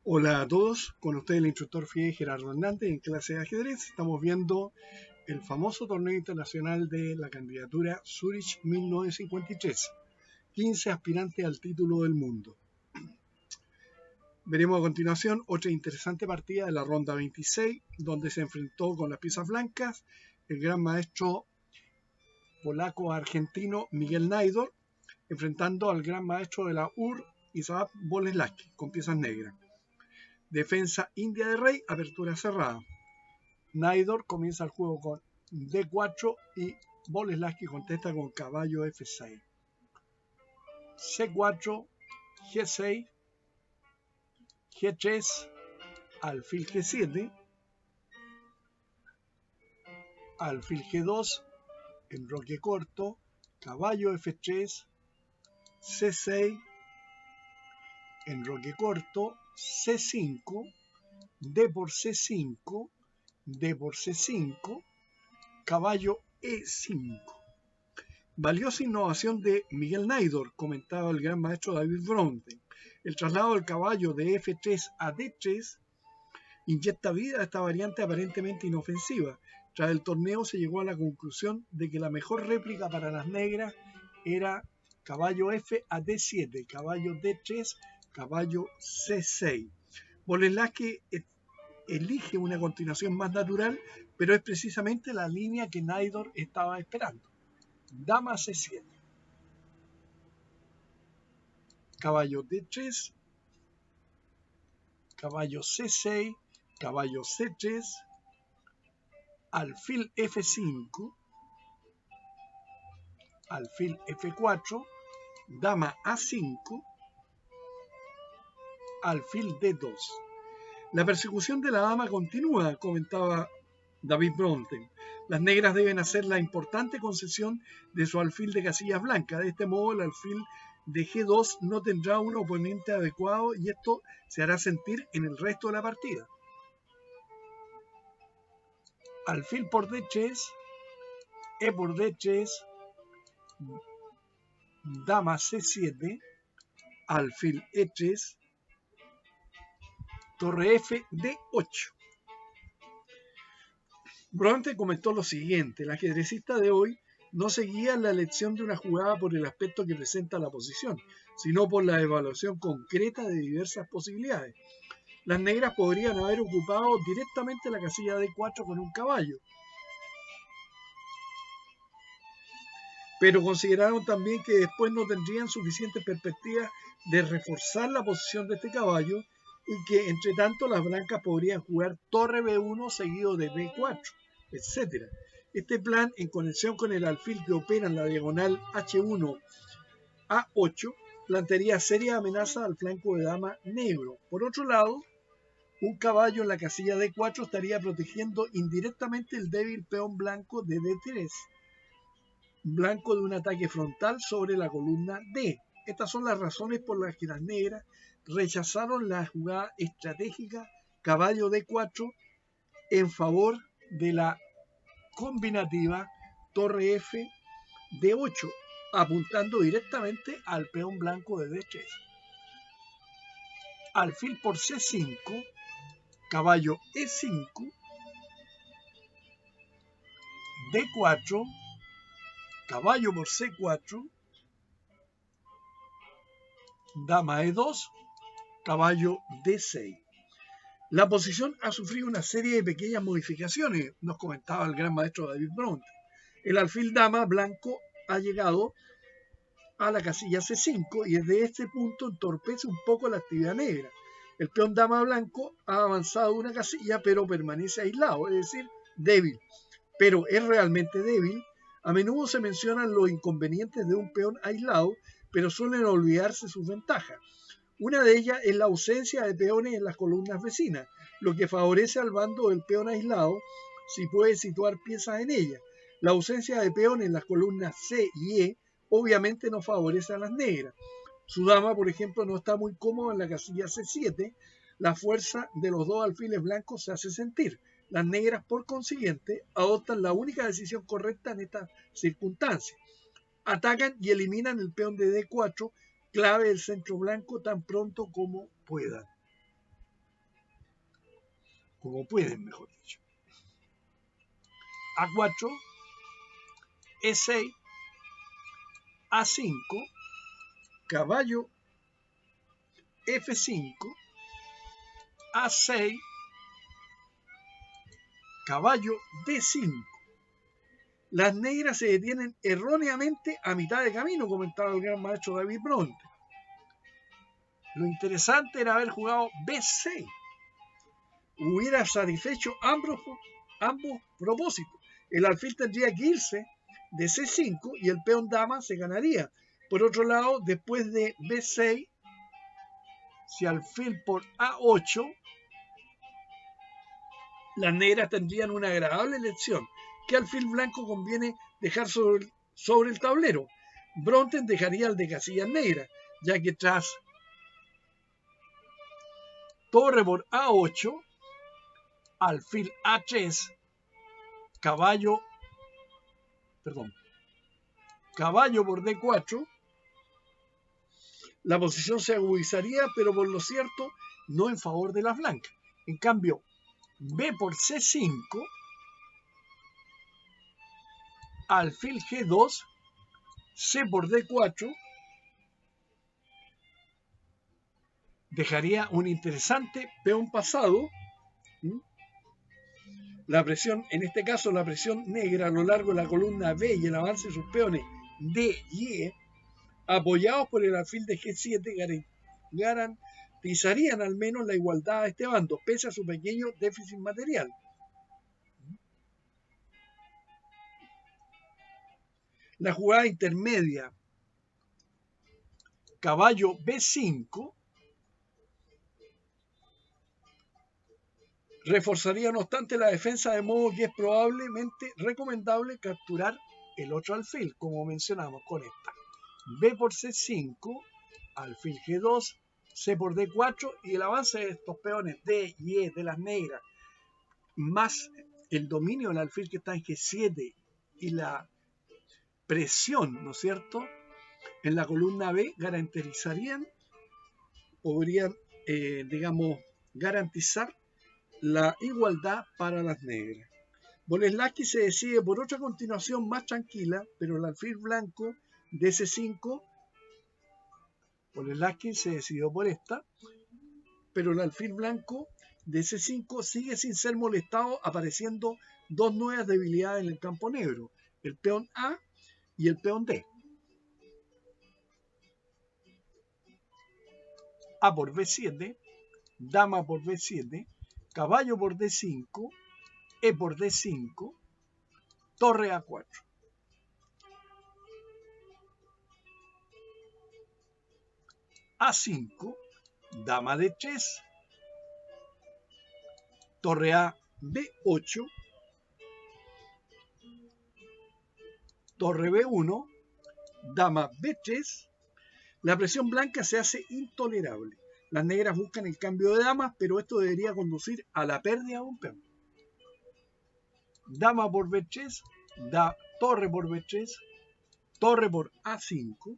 Hola a todos, con ustedes el instructor FIE Gerardo Hernández en clase de ajedrez. Estamos viendo el famoso torneo internacional de la candidatura Zurich 1953. 15 aspirantes al título del mundo. Veremos a continuación otra interesante partida de la ronda 26, donde se enfrentó con las piezas blancas el gran maestro polaco-argentino Miguel Najdorf, enfrentando al gran maestro de la UR, Isaac Bolesław, con piezas negras. Defensa india de rey, apertura cerrada. Najdorf comienza el juego con D4 y Bolesław contesta con caballo F6. C4, G6, G3, alfil G7, alfil G2, enroque corto, caballo F3, C6, enroque corto, C5, D por C5, D por C5, caballo E5. Valiosa innovación de Miguel Najdorf, comentaba el gran maestro David Bronte. El traslado del caballo de F3 a D3 inyecta vida a esta variante aparentemente inofensiva. Tras el torneo se llegó a la conclusión de que la mejor réplica para las negras era caballo F a D7, caballo D3, caballo C6. Bolesław elige una continuación más natural, pero es precisamente la línea que Najdorf estaba esperando. Dama C7, caballo D3, caballo C6, caballo C3, alfil F5, alfil F4, dama A5, alfil D2. La persecución de la dama continúa, comentaba David Bronte. Las negras deben hacer la importante concesión de su alfil de casillas blancas. De este modo, el alfil de G2 no tendrá un oponente adecuado y esto se hará sentir en el resto de la partida. Alfil por D3, E por D3, dama C7, alfil E3, torre F, D8. Bronte comentó lo siguiente: el ajedrecista de hoy no seguía la elección de una jugada por el aspecto que presenta la posición, sino por la evaluación concreta de diversas posibilidades. Las negras podrían haber ocupado directamente la casilla D4 con un caballo, pero consideraron también que después no tendrían suficientes perspectivas de reforzar la posición de este caballo y que entre tanto las blancas podrían jugar torre B1 seguido de B4, etc. Este plan, en conexión con el alfil que opera en la diagonal H1 A8, plantearía serias amenazas al flanco de dama negro. Por otro lado, un caballo en la casilla D4 estaría protegiendo indirectamente el débil peón blanco de D3, blanco de un ataque frontal sobre la columna D. Estas son las razones por las que las negras rechazaron la jugada estratégica caballo D4 en favor de la combinativa torre F D8, apuntando directamente al peón blanco de D3. Alfil por C5, caballo E5, D4, caballo por C4, dama E2, caballo D6. La posición ha sufrido una serie de pequeñas modificaciones, nos comentaba el gran maestro David Bronte. El alfil dama blanco ha llegado a la casilla C5 y desde este punto entorpece un poco la actividad negra. El peón dama blanco ha avanzado una casilla pero permanece aislado, es decir, débil. Pero es realmente débil. A menudo se mencionan los inconvenientes de un peón aislado, pero suelen olvidarse sus ventajas. Una de ellas es la ausencia de peones en las columnas vecinas, lo que favorece al bando del peón aislado si puede situar piezas en ellas. La ausencia de peones en las columnas C y E obviamente no favorece a las negras. Su dama, por ejemplo, no está muy cómoda en la casilla C7. La fuerza de los dos alfiles blancos se hace sentir. Las negras, por consiguiente, adoptan la única decisión correcta en estas circunstancias. Atacan y eliminan el peón de D4, clave del centro blanco, tan pronto como puedan. como pueden, mejor dicho. A4, E6, A5, caballo F5, A6, caballo D5. Las negras se detienen erróneamente a mitad de camino, comentaba el gran maestro David Bronte. Lo interesante era haber jugado B6. Hubiera satisfecho ambos propósitos. El alfil tendría que irse de C5 y el peón dama se ganaría. Por otro lado, después de B6, si alfil por A8, las negras tendrían una agradable elección. ¿Qué alfil blanco conviene dejar sobre el tablero? Bronten dejaría el de casillas negras, ya que tras torre por A8, alfil A3, caballo por D4, la posición se agudizaría, pero por lo cierto, no en favor de las blancas. En cambio, B por C5, alfil G2, C por D4, dejaría un interesante peón pasado. La presión, en este caso la presión negra a lo largo de la columna B y el avance de sus peones D y E, apoyados por el alfil de G7, garantizarían al menos la igualdad de este bando, pese a su pequeño déficit material. La jugada intermedia, caballo B5, reforzaría no obstante la defensa, de modo que es probablemente recomendable capturar el otro alfil, como mencionamos con esta. B por C5, alfil G2, C por D4 y el avance de estos peones D y E de las negras, más el dominio del alfil que está en G7 y la presión, ¿no es cierto?, en la columna B podrían, garantizar la igualdad para las negras. Bolesław se decide por otra continuación más tranquila, pero el alfil blanco de C5, Bolesław se decidió por esta, pero el alfil blanco de C5 sigue sin ser molestado, apareciendo dos nuevas debilidades en el campo negro, el peón A y el peón D. A por B7, dama por B7, caballo por D5, E por D5, torre A4. A5, dama D3, torre A B8, torre B1, dama B3. La presión blanca se hace intolerable. Las negras buscan el cambio de damas, pero esto debería conducir a la pérdida de un peón. Dama por B3, torre por B3, torre por A5.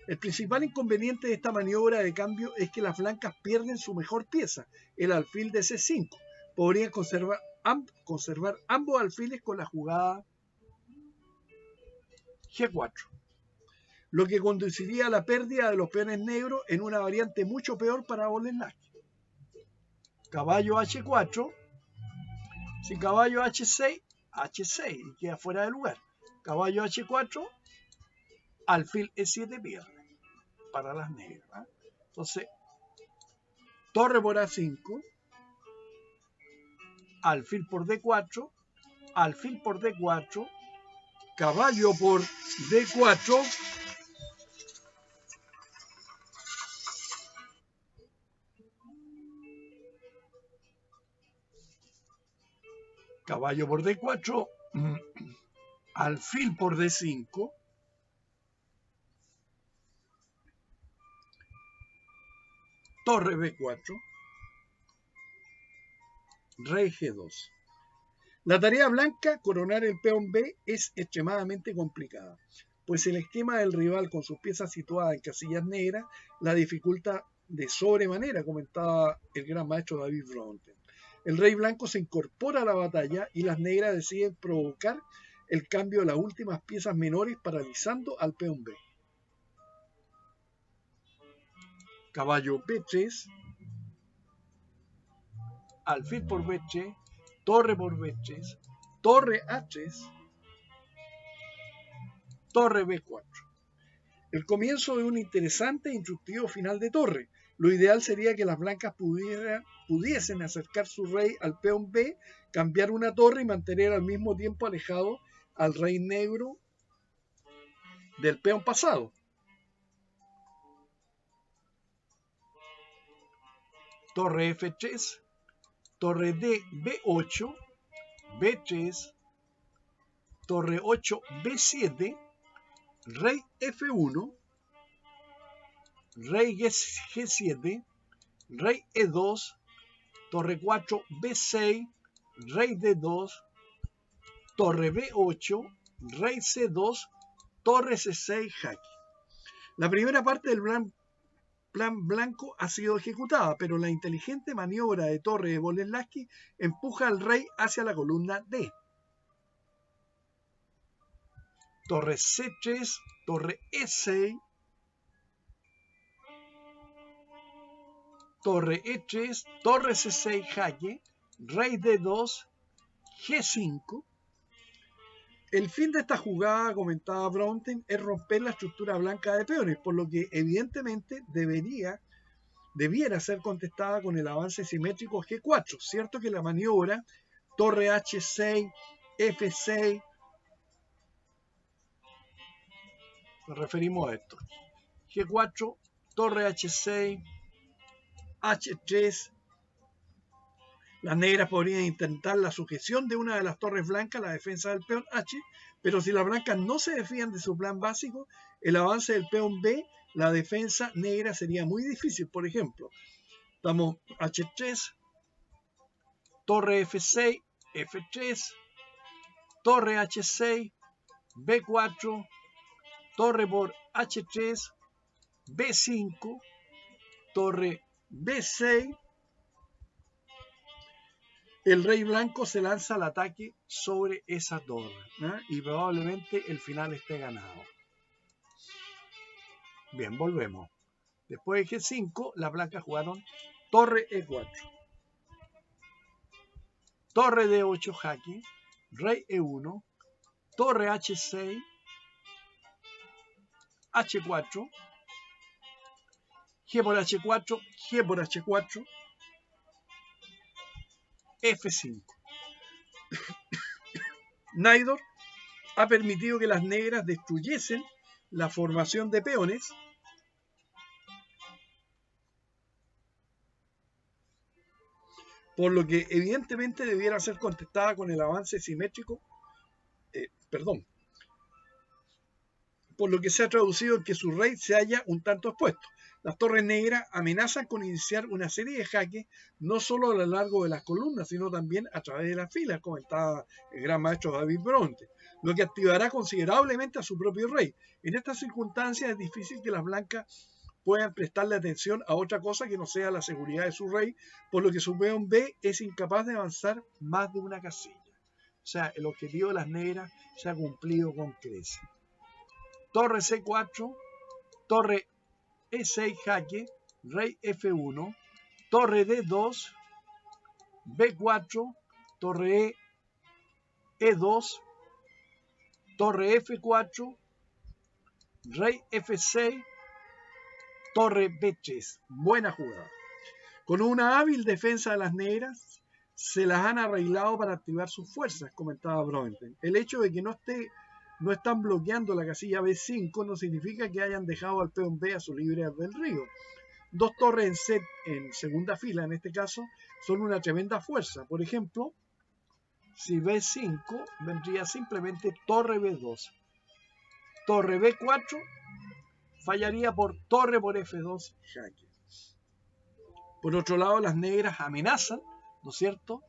El principal inconveniente de esta maniobra de cambio es que las blancas pierden su mejor pieza, el alfil de C5. Podrían conservar ambos alfiles con la jugada G4, lo que conduciría a la pérdida de los peones negros en una variante mucho peor para Bolesław. Caballo H4, si caballo H6, H6 y queda fuera de lugar. Caballo H4, alfil E7 pierde para las negras. Entonces, torre por A5, alfil por D4, alfil por D4, caballo por D4, caballo por D4, alfil por D5, torre B4, rey G2. La tarea blanca, coronar el peón B, es extremadamente complicada, pues el esquema del rival con sus piezas situadas en casillas negras la dificulta de sobremanera, comentaba el gran maestro David Bronte. El rey blanco se incorpora a la batalla y las negras deciden provocar el cambio de las últimas piezas menores paralizando al peón B. Caballo B3, alfil por B3, torre por B3, torre A3, torre B4. El comienzo de un interesante e instructivo final de torre. Lo ideal sería que las blancas pudiesen acercar su rey al peón B, cambiar una torre y mantener al mismo tiempo alejado al rey negro del peón pasado. Torre F3, torre D B8, B3, torre 8 B7, rey F1, rey G7, rey E2, torre 4 B6, rey D2, torre B8, rey C2, torre C6, jaque. La primera parte del plan blanco ha sido ejecutada, pero la inteligente maniobra de torre de Boleslavski empuja al rey hacia la columna D. Torre C3, torre E6, torre E3, torre C6, jaque, rey D2, G5. El fin de esta jugada, comentaba Bronten, es romper la estructura blanca de peones, por lo que evidentemente debiera ser contestada con el avance simétrico G4. Cierto que la maniobra torre H6, F6, nos referimos a esto. G4, torre H6, H3. Las negras podrían intentar la sujeción de una de las torres blancas a la defensa del peón H, pero si las blancas no se desvían de su plan básico, el avance del peón B, la defensa negra sería muy difícil. Por ejemplo, damos H3, torre F6, F3, torre H6, B4, torre por H3, B5, torre B6. El rey blanco se lanza al ataque sobre esa torre, ¿no? Y probablemente el final esté ganado. Bien, volvemos. Después de G5, las blancas jugaron torre E4, torre D8 jaque, rey E1, torre H6, H4, G por H4, G por H4, F5. Naidor ha permitido que las negras destruyesen la formación de peones por lo que evidentemente debiera ser contestada con el avance simétrico, por lo que se ha traducido en que su rey se halla un tanto expuesto. Las torres negras amenazan con iniciar una serie de jaques, no solo a lo largo de las columnas, sino también a través de las filas, comentaba el gran maestro David Bronte, lo que activará considerablemente a su propio rey. En estas circunstancias es difícil que las blancas puedan prestarle atención a otra cosa que no sea la seguridad de su rey, por lo que su peón B es incapaz de avanzar más de una casilla. O sea, el objetivo de las negras se ha cumplido con creces. Torre C4, torre E6 jaque, rey F1, torre D2, B4, torre E2, torre F4, rey F6, torre B3. Buena jugada. Con una hábil defensa de las negras, se las han arreglado para activar sus fuerzas, comentaba Bronten. El hecho de que no están bloqueando la casilla B5 no significa que hayan dejado al peón B a su libre albedrío. Dos torres en segunda fila, en este caso, son una tremenda fuerza. Por ejemplo, si B5 vendría simplemente torre B2. Torre B4 fallaría por torre por F2 jaque. Por otro lado, las negras amenazan, ¿no es cierto?,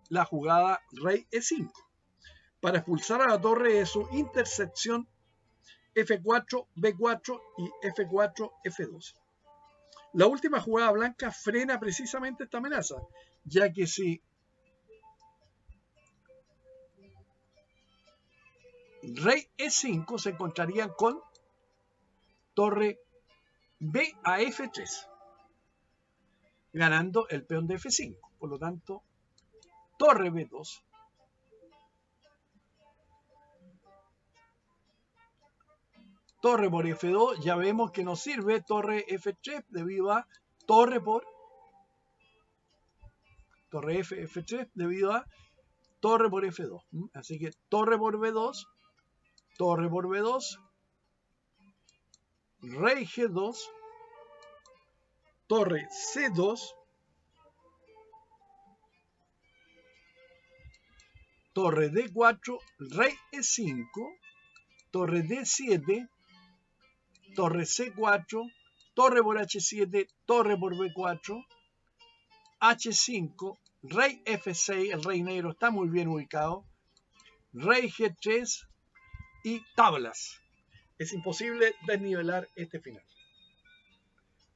la jugada rey E5 para expulsar a la torre de su intersección F4, B4 y F4, F2. La última jugada blanca frena precisamente esta amenaza, ya que si rey E5 se encontrarían con torre B a F3, ganando el peón de F5. Por lo tanto, torre B2, torre por F2, ya vemos que nos sirve torre F3 debido a torre por torre F3 debido a torre por F2. Así que torre por B2, torre por B2, rey G2, torre C2, torre D4, rey E5, torre D7, torre C4, torre por H7, torre por B4, H5, rey F6, el rey negro está muy bien ubicado, rey G3 y tablas. Es imposible desnivelar este final.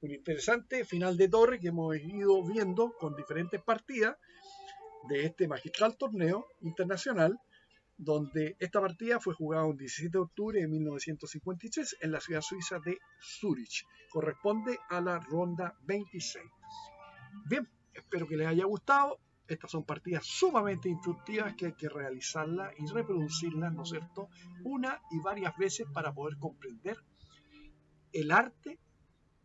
Un interesante final de torre que hemos ido viendo con diferentes partidas de este magistral torneo internacional, donde esta partida fue jugada el 17 de octubre de 1953 en la ciudad suiza de Zurich. Corresponde a la ronda 26. Bien, espero que les haya gustado. Estas son partidas sumamente instructivas que hay que realizarlas y reproducirlas, ¿no es cierto?, una y varias veces para poder comprender el arte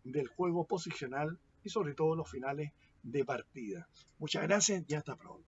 del juego posicional y sobre todo los finales de partida. Muchas gracias y hasta pronto.